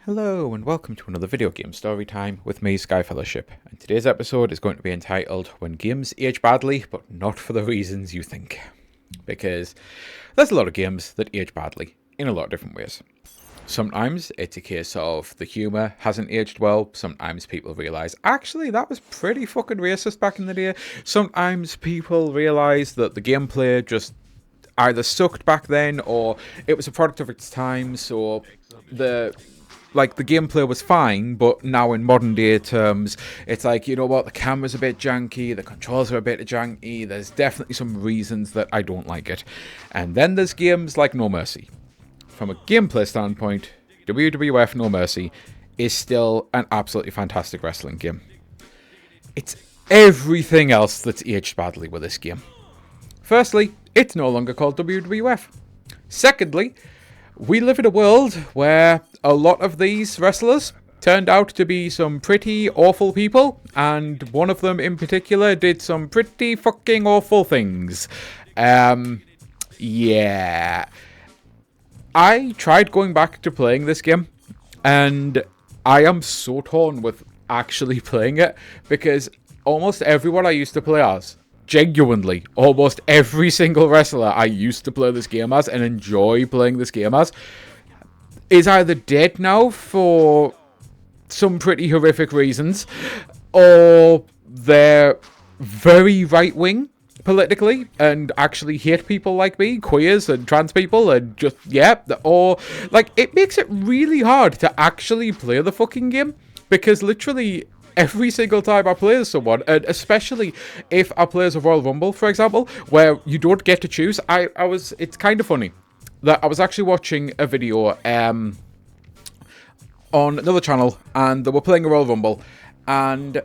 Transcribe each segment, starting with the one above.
Hello and welcome to another video game story time with me, Sky Fellowship, and today's episode is going to be entitled When Games Age Badly, but Not for the Reasons You Think. Because there's a lot of games that age badly in a lot of different ways. Sometimes it's a case of the humour hasn't aged well. Sometimes people realise, actually, that was pretty fucking racist back in the day. Sometimes people realise that the gameplay just either sucked back then or it was a product of its time, so the gameplay was fine, but now in modern day terms, it's like, you know what, the camera's a bit janky, the controls are a bit janky, there's definitely some reasons that I don't like it. And then there's games like No Mercy. From a gameplay standpoint, WWF No Mercy is still an absolutely fantastic wrestling game. It's everything else that's aged badly with this game. Firstly, it's no longer called WWF. Secondly, we live in a world where a lot of these wrestlers turned out to be some pretty awful people, and one of them in particular did some pretty fucking awful things. Yeah. I tried going back to playing this game, and I am so torn with actually playing it, because almost everyone I used to play as, genuinely, almost every single wrestler I used to play this game as and enjoy playing this game as is either dead now for some pretty horrific reasons, or they're very right-wing politically and actually hate people like me, queers and trans people, and just, yeah, or, like, it makes it really hard to actually play the fucking game, because literally every single time I play as someone, and especially if I play as a Royal Rumble, for example, where you don't get to choose, it's kind of funny that I was actually watching a video on another channel, and they were playing a Royal Rumble, and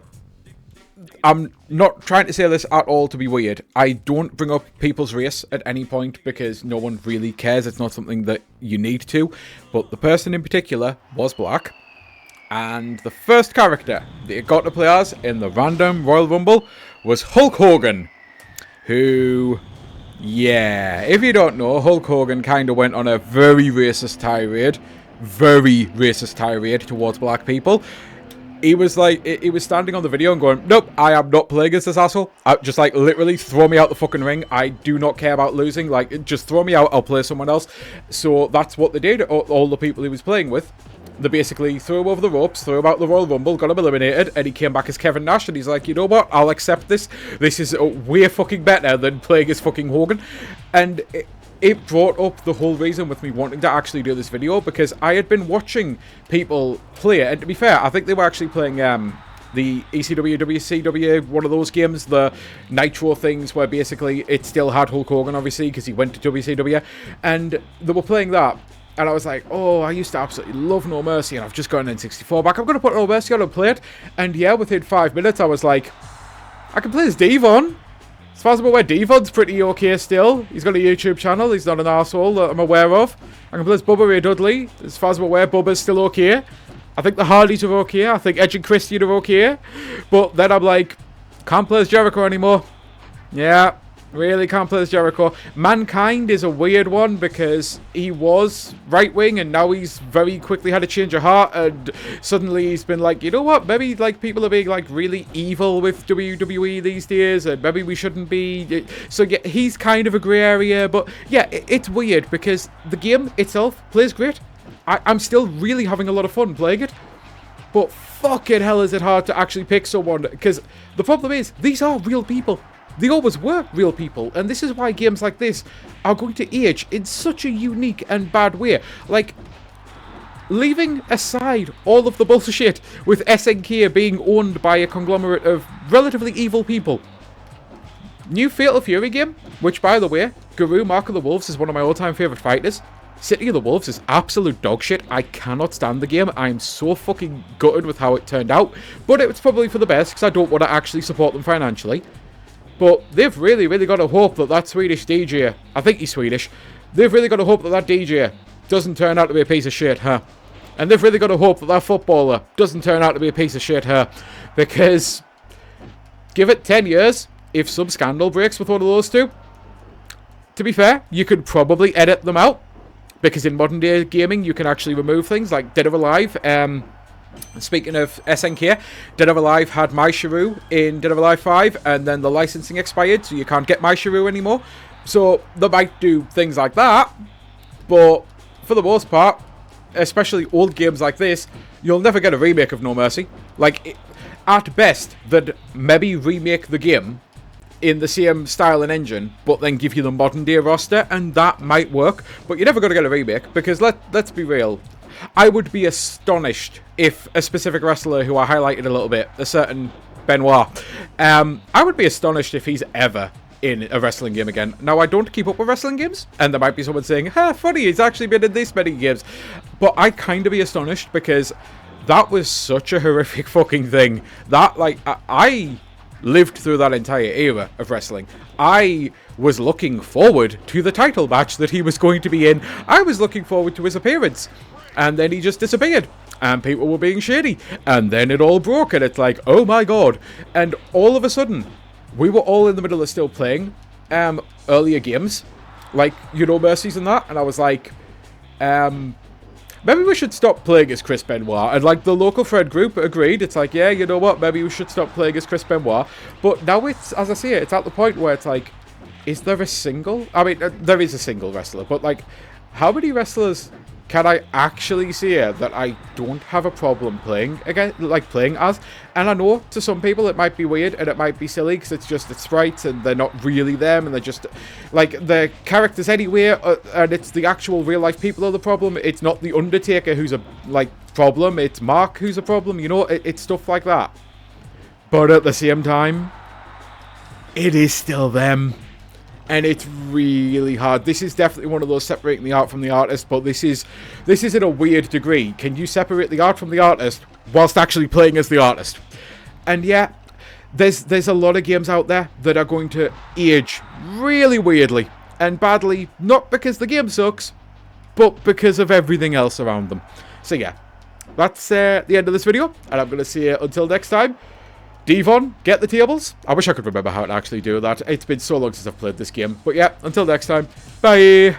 I'm not trying to say this at all to be weird. I don't bring up people's race at any point because no one really cares. It's not something that you need to, but the person in particular was black. And the first character that you got to play as in the random Royal Rumble was Hulk Hogan. Who, yeah, if you don't know, Hulk Hogan kind of went on a very racist tirade towards black people. He was like, he was standing on the video and going, nope, I am not playing as this asshole. Just like, literally, throw me out the fucking ring. I do not care about losing. Like, just throw me out, I'll play someone else. So that's what they did, all the people he was playing with. They basically threw him over the ropes, threw him out the Royal Rumble, got him eliminated, and he came back as Kevin Nash, and he's like, you know what, I'll accept this. This is way fucking better than playing as fucking Hogan. And it brought up the whole reason with me wanting to actually do this video, because I had been watching people play it, and to be fair, I think they were actually playing the ECW, WCW, one of those games, the Nitro things, where basically it still had Hulk Hogan, obviously, because he went to WCW, and they were playing that. And I was like, oh, I used to absolutely love No Mercy, and I've just got an N64 back. I'm going to put No Mercy on and play it. And yeah, within 5 minutes, I was like, I can play as Devon. As far as I'm aware, Devon's pretty okay still. He's got a YouTube channel. He's not an arsehole that I'm aware of. I can play as Bubba Ray Dudley. As far as I'm aware, Bubba's still okay. I think the Hardys are okay. I think Edge and Christian are okay. But then I'm like, can't play as Jericho anymore. Yeah. Really can't play as Jericho. Mankind is a weird one because he was right-wing and now he's very quickly had a change of heart, and suddenly he's been like, you know what, maybe like people are being like really evil with WWE these days and maybe we shouldn't be. So yeah, he's kind of a grey area, but yeah, it's weird because the game itself plays great. I'm still really having a lot of fun playing it, but fucking hell is it hard to actually pick someone, because the problem is these are real people. They always were real people, and this is why games like this are going to age in such a unique and bad way. Like, leaving aside all of the bullshit with SNK being owned by a conglomerate of relatively evil people. New Fatal Fury game, which, by the way, Guru Mark of the Wolves is one of my all-time favourite fighters. City of the Wolves is absolute dog shit. I cannot stand the game. I'm so fucking gutted with how it turned out, but it's probably for the best, because I don't want to actually support them financially. But they've really, really got to hope that that Swedish DJ, I think he's Swedish, they've really got to hope that that DJ doesn't turn out to be a piece of shit, huh? And they've really got to hope that that footballer doesn't turn out to be a piece of shit, huh? Because, give it 10 years, if some scandal breaks with one of those two, to be fair, you could probably edit them out. because in modern day gaming you can actually remove things like Dead or Alive. Speaking of SNK, Dead or Alive had MyShiroo in Dead or Alive 5, and then the licensing expired, so you can't get MyShiroo anymore. So they might do things like that, but for the most part, especially old games like this, you'll never get a remake of No Mercy. Like, at best, they'd maybe remake the game in the same style and engine, but then give you the modern day roster, and that might work. But you're never going to get a remake, because let's be real. I would be astonished if a specific wrestler who I highlighted a little bit, a certain Benoit, I would be astonished if he's ever in a wrestling game again. Now, I don't keep up with wrestling games, and there might be someone saying, funny, he's actually been in this many games. But I'd kind of be astonished, because that was such a horrific fucking thing. That, like, I lived through that entire era of wrestling. I was looking forward to the title match that he was going to be in. I was looking forward to his appearance. And then he just disappeared. And people were being shady. And then it all broke, and it's like, oh my god. And all of a sudden, we were all in the middle of still playing earlier games, like, you know, Mercies and that, and I was like, maybe we should stop playing as Chris Benoit. And, like, the local Fred group agreed. It's like, yeah, you know what, maybe we should stop playing as Chris Benoit. But now it's, as I say it, it's at the point where it's like, is there a single? I mean, there is a single wrestler, but, like, how many wrestlers can I actually say that I don't have a problem playing again, like playing as? And I know to some people it might be weird and it might be silly because it's just the sprites and they're not really them and they're just like the characters anyway, and it's the actual real life people are the problem. It's not the Undertaker who's a problem. It's Mark who's a problem. You know, it's stuff like that. But at the same time, it is still them. And it's really hard. This is definitely one of those separating the art from the artist, but this is in a weird degree. Can you separate the art from the artist whilst actually playing as the artist? And yeah, there's a lot of games out there that are going to age really weirdly and badly, not because the game sucks, but because of everything else around them. So yeah, that's the end of this video, and I'm going to see you until next time. Devon, get the tables. I wish I could remember how to actually do that. It's been so long since I've played this game. But yeah, until next time, bye!